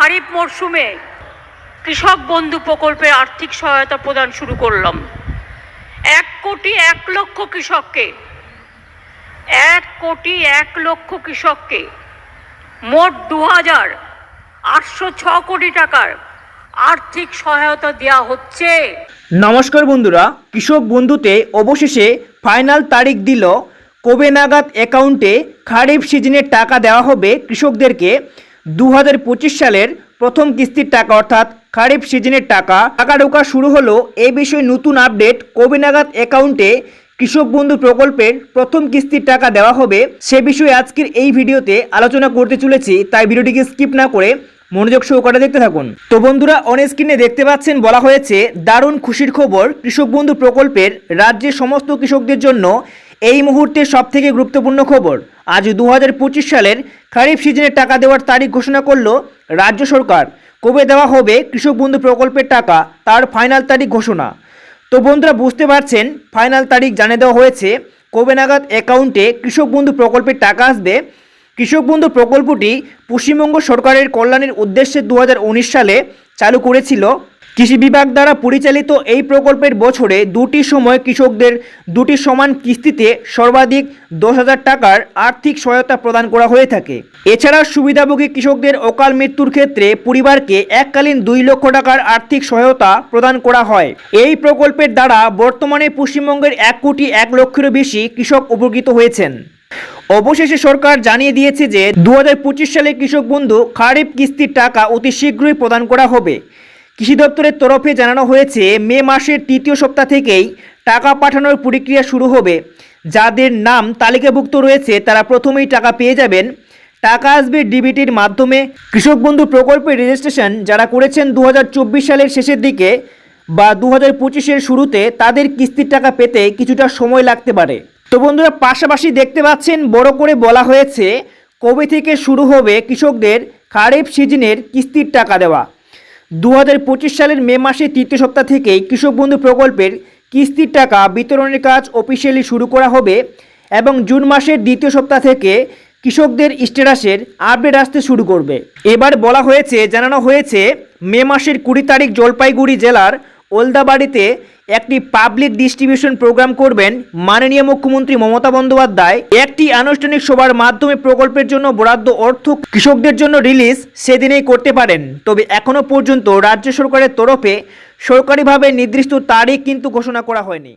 খারিফ মরশুমে কৃষক বন্ধু প্রকল্পের আর্থিক সহায়তা প্রদান শুরু করলাম। 1,01,00,000 কৃষককে 1,01,00,000 কৃষককে মোট 2,806 কোটি টাকার আর্থিক সহায়তা দেওয়া হচ্ছে। নমস্কার বন্ধুরা, কৃষক বন্ধুতে অবশেষে ফাইনাল তারিখ দিল। কবে নাগাদ অ্যাকাউন্টে খারিফ সিজনের টাকা দেওয়া হবে কৃষকদেরকে। 2025 সালের প্রথম কিস্তির টাকা অর্থাৎ খারিফ সিজনের টাকা ঢোকা শুরু হলো। এই বিষয়ে নতুন আপডেট, কবে নাগাদ অ্যাকাউন্টে কৃষক বন্ধু প্রকল্পের প্রথম কিস্তির টাকা দেওয়া হবে সে বিষয়ে আজকের এই ভিডিওতে আলোচনা করতে চলেছি, তাই ভিডিওটিকে স্কিপ না করে মনোযোগ সহকারে দেখতে থাকুন। তো বন্ধুরা, অন স্ক্রিনে দেখতে পাচ্ছেন বলা হয়েছে দারুণ খুশির খবর, কৃষক বন্ধু প্রকল্পের রাজ্যের সমস্ত কৃষকদের জন্য এই মুহূর্তে সবথেকে গুরুত্বপূর্ণ খবর। আজ 2025 সালের খারিফ সিজনের টাকা দেওয়ার তারিখ ঘোষণা করলো রাজ্য সরকার। কবে দেওয়া হবে কৃষক বন্ধু প্রকল্পের টাকা তার ফাইনাল তারিখ ঘোষণা। তো বন্ধুরা, বুঝতে পারছেন ফাইনাল তারিখ জানিয়ে দেওয়া হয়েছে। কবে নাগাদ অ্যাকাউন্টে কৃষক বন্ধু প্রকল্পের টাকা আসবে। কৃষক বন্ধু প্রকল্পটি পশ্চিমবঙ্গ সরকারের কল্যাণের উদ্দেশ্যে 2019 সালে চালু করেছিল। কৃষি বিভাগ দ্বারা পরিচালিত এই প্রকল্পের বছরে দুটি সময় কৃষকদের দুটি সমান কিস্তিতে সর্বাধিক 10,000 টাকার আর্থিক সহায়তা প্রদান করা হয়ে থাকে। এছাড়া সুবিধাভোগী কৃষকদের অকাল মৃত্যুর ক্ষেত্রে পরিবারকে এককালীন 2 লক্ষ টাকার আর্থিক সহায়তা প্রদান করা হয়। এই প্রকল্পের দ্বারা বর্তমানে পশ্চিমবঙ্গের 1,01,00,000-এরও বেশি কৃষক উপকৃত হয়েছেন। অবশেষে সরকার জানিয়ে দিয়েছে যে 2025 সালে কৃষক বন্ধু খারিফ কিস্তির টাকা অতি শীঘ্রই প্রদান করা হবে। কৃষি দপ্তরের তরফে জানানো হয়েছে মে মাসের 3য় সপ্তাহ থেকেই টাকা পাঠানোর প্রক্রিয়া শুরু হবে। যাদের নাম তালিকাভুক্ত রয়েছে তারা প্রথমেই টাকা পেয়ে যাবেন। টাকা আসবে ডিবিটির মাধ্যমে। কৃষক বন্ধু প্রকল্পের রেজিস্ট্রেশন যারা করেছেন 2024 সালের শেষের দিকে বা 2025-এর শুরুতে, তাদের কিস্তির টাকা পেতে কিছুটা সময় লাগতে পারে। তো বন্ধুরা, পাশাপাশি দেখতে পাচ্ছেন বড় করে বলা হয়েছে কবে থেকে শুরু হবে কৃষকদের খারিফ সিজনের কিস্তির টাকা দেওয়া। 2025 সালের মে মাসের 3য় সপ্তাহ থেকেই কৃষক বন্ধু প্রকল্পের কিস্তির টাকা বিতরণের কাজ অফিসিয়ালি শুরু করা হবে এবং জুন মাসের 2য় সপ্তাহ থেকে কৃষকদের স্ট্যাটাসের আপডেট আসতে শুরু করবে। এবার বলা হয়েছে, জানানো হয়েছে মে মাসের 20 তারিখ জলপাইগুড়ি জেলার ওলদাবাড়িতে একটি পাবলিক ডিস্ট্রিবিউশন প্রোগ্রাম করবেন মাননীয় মুখ্যমন্ত্রী মমতা বন্দ্যোপাধ্যায়। একটি আনুষ্ঠানিক সভার মাধ্যমে প্রকল্পের জন্য বরাদ্দ অর্থ কৃষকদের জন্য রিলিজ সেদিনেই করতে পারেন। তবে এখনও পর্যন্ত রাজ্য সরকারের তরফে সরকারিভাবে নির্দিষ্ট তারিখ কিন্তু ঘোষণা করা হয়নি।